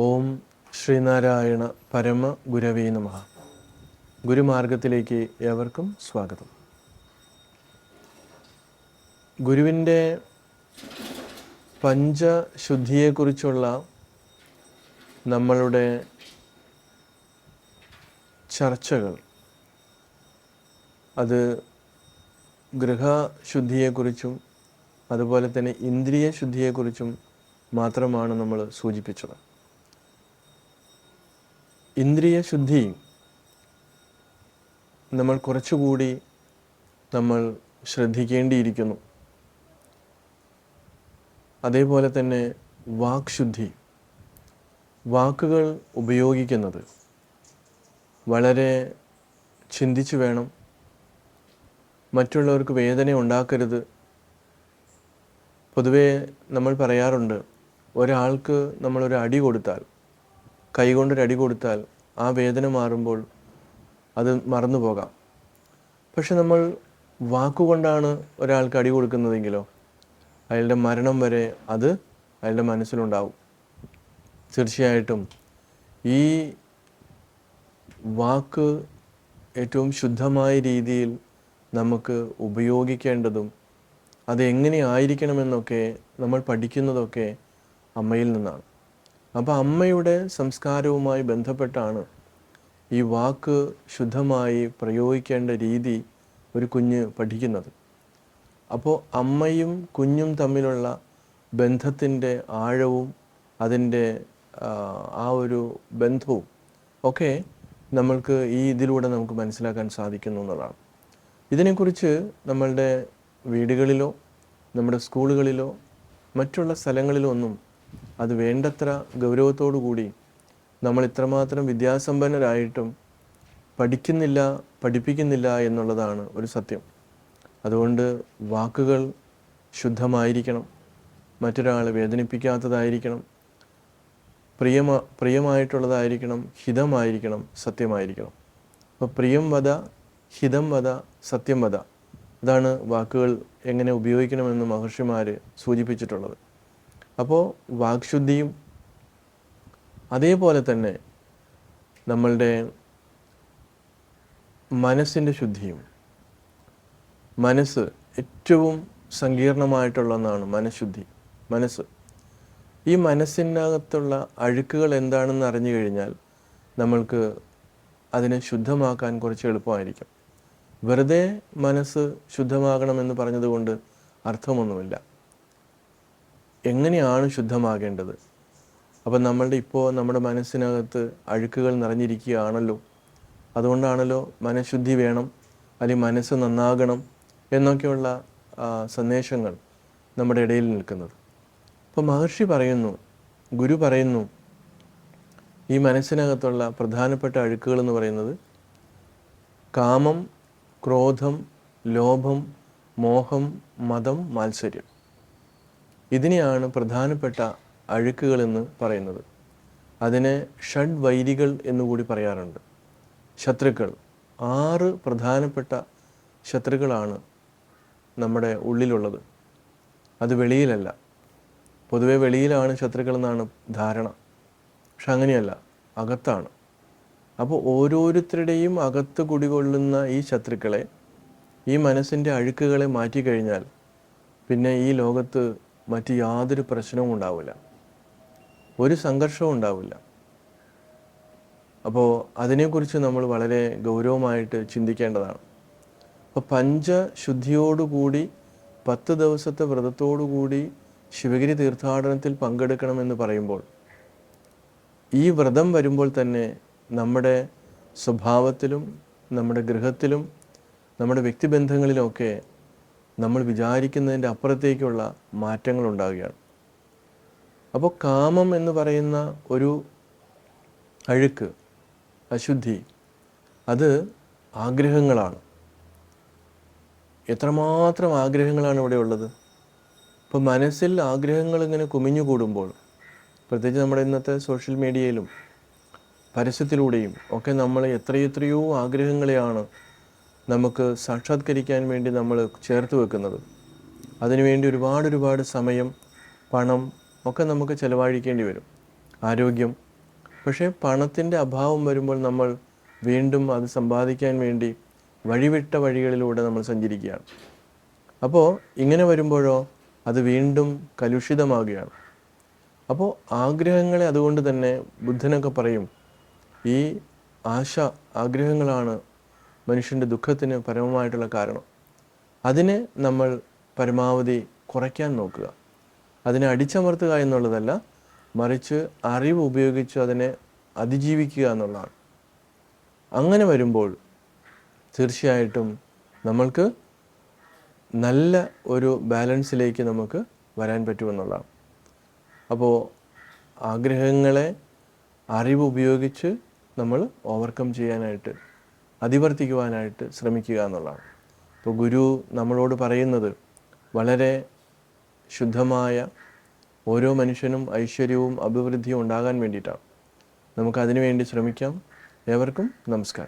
ഓം ശ്രീനാരായണ പരമ ഗുരവേ നമഃ. ഗുരുമാർഗത്തിലേക്ക് ഏവർക്കും സ്വാഗതം. ഗുരുവിൻ്റെ പഞ്ചശുദ്ധിയെക്കുറിച്ചുള്ള നമ്മളുടെ ചർച്ചകൾ, അത് ഗൃഹശുദ്ധിയെക്കുറിച്ചും അതുപോലെ തന്നെ ഇന്ദ്രിയ ശുദ്ധിയെക്കുറിച്ചും മാത്രമാണ് നമ്മൾ സൂചിപ്പിച്ചത്. ഇന്ദ്രിയ ശുദ്ധി നമ്മൾ കുറച്ചുകൂടി ശ്രദ്ധിക്കേണ്ടിയിരിക്കുന്നു. അതേപോലെ തന്നെ വാക്ശുദ്ധി, വാക്കുകൾ ഉപയോഗിക്കുന്നത് വളരെ ചിന്തിച്ചു വേണം. മറ്റുള്ളവർക്ക് വേദന ഉണ്ടാക്കരുത്. പൊതുവേ നമ്മൾ പറയാറുണ്ട്, ഒരാൾക്ക് നമ്മളൊരു അടി കൊടുത്താൽ, കൈകൊണ്ടൊരു അടി കൊടുത്താൽ ആ വേദന മാറുമ്പോൾ അത് മറന്നു പോകാം. പക്ഷെ നമ്മൾ വാക്കുകൊണ്ടാണ് ഒരാൾക്ക് അടി കൊടുക്കുന്നതെങ്കിലോ അയാളുടെ മരണം വരെ അത് അയാളുടെ മനസ്സിലുണ്ടാവും. തീർച്ചയായിട്ടും ഈ വാക്ക് ഏറ്റവും ശുദ്ധമായ രീതിയിൽ നമുക്ക് ഉപയോഗിക്കേണ്ടതും അതെങ്ങനെ ആയിരിക്കണമെന്നൊക്കെ നമ്മൾ പഠിക്കുന്നതൊക്കെ അമ്മയിൽ നിന്നാണ്. അപ്പോൾ അമ്മയുടെ സംസ്കാരവുമായി ബന്ധപ്പെട്ടാണ് ഈ വാക്ക് ശുദ്ധമായി പ്രയോഗിക്കേണ്ട രീതി ഒരു കുഞ്ഞ് പഠിക്കുന്നത്. അപ്പോൾ അമ്മയും കുഞ്ഞും തമ്മിലുള്ള ബന്ധത്തിൻ്റെ ആഴവും അതിൻ്റെ ആ ഒരു ബന്ധവും ഒക്കെ നമ്മൾക്ക് ഇതിലൂടെ നമുക്ക് മനസ്സിലാക്കാൻ സാധിക്കുന്നു എന്നതാണ്. ഇതിനെക്കുറിച്ച് നമ്മളുടെ വീടുകളിലോ നമ്മുടെ സ്കൂളുകളിലോ മറ്റുള്ള സ്ഥലങ്ങളിലോ ഒന്നും അത് വേണ്ടത്ര ഗൗരവത്തോടു കൂടി നമ്മൾ ഇത്രമാത്രം വിദ്യാസമ്പന്നരായിട്ടും പഠിക്കുന്നില്ല, പഠിപ്പിക്കുന്നില്ല എന്നുള്ളതാണ് ഒരു സത്യം. അതുകൊണ്ട് വാക്കുകൾ ശുദ്ധമായിരിക്കണം, മറ്റൊരാളെ വേദനിപ്പിക്കാത്തതായിരിക്കണം, പ്രിയമായിട്ടുള്ളതായിരിക്കണം, ഹിതമായിരിക്കണം, സത്യമായിരിക്കണം. അപ്പോൾ പ്രിയം വദ, ഹിതം വദ, സത്യം വദ, അതാണ് വാക്കുകൾ എങ്ങനെ ഉപയോഗിക്കണമെന്ന് മഹർഷിമാർ സൂചിപ്പിച്ചിട്ടുള്ളത്. അപ്പോൾ വാക്ശുദ്ധിയും അതേപോലെ തന്നെ നമ്മളുടെ മനസ്സിൻ്റെ ശുദ്ധിയും. മനസ്സ് ഏറ്റവും സങ്കീർണമായിട്ടുള്ള ഒന്നാണ് മനഃശുദ്ധി. ഈ മനസ്സിനകത്തുള്ള അഴുക്കുകൾ എന്താണെന്ന് അറിഞ്ഞു കഴിഞ്ഞാൽ നമ്മൾക്ക് അതിനെ ശുദ്ധമാക്കാൻ കുറച്ച് എളുപ്പമായിരിക്കും. വെറുതെ മനസ്സ് ശുദ്ധമാകണമെന്ന് പറഞ്ഞതുകൊണ്ട് അർത്ഥമൊന്നുമില്ല. എങ്ങനെയാണ് ശുദ്ധമാകേണ്ടത്? അപ്പം നമ്മുടെ മനസ്സിനകത്ത് അഴുക്കുകൾ നിറഞ്ഞിരിക്കുകയാണല്ലോ. അതുകൊണ്ടാണല്ലോ മനഃശുദ്ധി വേണം, അല്ലെങ്കിൽ മനസ്സ് നന്നാകണം എന്നൊക്കെയുള്ള സന്ദേശങ്ങൾ നമ്മുടെ ഇടയിൽ നിൽക്കുന്നത്. അപ്പോൾ മഹർഷി പറയുന്നു, ഗുരു പറയുന്നു, ഈ മനസ്സിനകത്തുള്ള പ്രധാനപ്പെട്ട അഴുക്കുകൾ എന്ന് പറയുന്നത് കാമം, ക്രോധം, ലോഭം, മോഹം, മദം, മാത്സര്യം. ഇതിനെയാണ് പ്രധാനപ്പെട്ട അഴുക്കുകളെന്ന് പറയുന്നത്. അതിനെ ഷഡ്വൈരികൾ എന്നുകൂടി പറയാറുണ്ട്. ശത്രുക്കൾ, 6 പ്രധാനപ്പെട്ട ശത്രുക്കളാണ് നമ്മുടെ ഉള്ളിലുള്ളത്. അത് വെളിയിലല്ല. പൊതുവെ വെളിയിലാണ് ശത്രുക്കളെന്നാണ് ധാരണ. പക്ഷെ അങ്ങനെയല്ല, അകത്താണ്. അപ്പോൾ ഓരോരുത്തരുടെയും അകത്ത് കുടികൊള്ളുന്ന ഈ ശത്രുക്കളെ, ഈ മനസ്സിൻ്റെ അഴുക്കുകളെ മാറ്റിക്കഴിഞ്ഞാൽ പിന്നെ ഈ ലോകത്ത് മറ്റ് യാതൊരു പ്രശ്നവും ഉണ്ടാവില്ല, ഒരു സംഘർഷവും ഉണ്ടാവില്ല. അപ്പോൾ അതിനെക്കുറിച്ച് നമ്മൾ വളരെ ഗൗരവമായിട്ട് ചിന്തിക്കേണ്ടതാണ്. അപ്പോൾ പഞ്ചശുദ്ധിയോടുകൂടി 10 ദിവസത്തെ വ്രതത്തോടുകൂടി ശിവഗിരി തീർത്ഥാടനത്തിൽ പങ്കെടുക്കണമെന്ന് പറയുമ്പോൾ, ഈ വ്രതം വരുമ്പോൾ തന്നെ നമ്മുടെ സ്വഭാവത്തിലും നമ്മുടെ ഗൃഹത്തിലും നമ്മുടെ വ്യക്തിബന്ധങ്ങളിലുമൊക്കെ നമ്മൾ വിചാരിക്കുന്നതിൻ്റെ അപ്പുറത്തേക്കുള്ള മാറ്റങ്ങൾ ഉണ്ടാവുകയാണ്. അപ്പോൾ കാമം എന്ന് പറയുന്ന ഒരു അഴുക്ക്, അശുദ്ധി, അത് ആഗ്രഹങ്ങളാണ്. എത്രമാത്രം ആഗ്രഹങ്ങളാണ് ഇവിടെ ഉള്ളത്. ഇപ്പോൾ മനസ്സിൽ ആഗ്രഹങ്ങൾ ഇങ്ങനെ കുമിഞ്ഞുകൂടുമ്പോൾ, പ്രത്യേകിച്ച് നമ്മുടെ ഇന്നത്തെ സോഷ്യൽ മീഡിയയിലും പരസ്യത്തിലൂടെയും ഒക്കെ നമ്മൾ എത്രയെത്രയോ ആഗ്രഹങ്ങളെയാണ് നമുക്ക് സാക്ഷാത്കരിക്കാൻ വേണ്ടി നമ്മൾ ചേർത്ത് വെക്കുന്നത്. അതിനുവേണ്ടി ഒരുപാട് സമയം, പണം ഒക്കെ നമുക്ക് ചിലവഴിക്കേണ്ടി വരും. ആരോഗ്യം. പക്ഷേ പണത്തിൻ്റെ അഭാവം വരുമ്പോൾ നമ്മൾ വീണ്ടും അത് സമ്പാദിക്കാൻ വേണ്ടി വഴിവിട്ട വഴികളിലൂടെ നമ്മൾ സഞ്ചരിക്കുകയാണ്. അപ്പോൾ ഇങ്ങനെ വരുമ്പോഴോ അത് വീണ്ടും കലുഷിതമാകുകയാണ്. അപ്പോൾ ആഗ്രഹങ്ങളെ അതുകൊണ്ട് തന്നെ ബുദ്ധനൊക്കെ പറയും, ഈ ആഗ്രഹങ്ങളാണ് മനുഷ്യൻ്റെ ദുഃഖത്തിന് പരമമായിട്ടുള്ള കാരണം. അതിനെ നമ്മൾ പരമാവധി കുറയ്ക്കാൻ നോക്കുക. അതിനെ അടിച്ചമർത്തുക എന്നുള്ളതല്ല, മറിച്ച് അറിവ് ഉപയോഗിച്ച് അതിനെ അതിജീവിക്കുക എന്നുള്ളതാണ്. അങ്ങനെ വരുമ്പോൾ തീർച്ചയായിട്ടും നമ്മൾക്ക് നല്ല ഒരു ബാലൻസിലേക്ക് നമുക്ക് വരാൻ പറ്റുമെന്നുള്ളതാണ്. അപ്പോൾ ആഗ്രഹങ്ങളെ അറിവ് ഉപയോഗിച്ച് നമ്മൾ ഓവർകം ചെയ്യാനായിട്ട്, അതിവർത്തിക്കുവാനായിട്ട് ശ്രമിക്കുക എന്നുള്ളതാണ്. ഇപ്പോൾ ഗുരു നമ്മളോട് പറയുന്നത് വളരെ ശുദ്ധമായ ഓരോ മനുഷ്യനും ഐശ്വര്യവും അഭിവൃദ്ധിയും ഉണ്ടാകാൻ വേണ്ടിയിട്ടാണ്. നമുക്കതിനു വേണ്ടി ശ്രമിക്കാം. ഏവർക്കും നമസ്കാരം.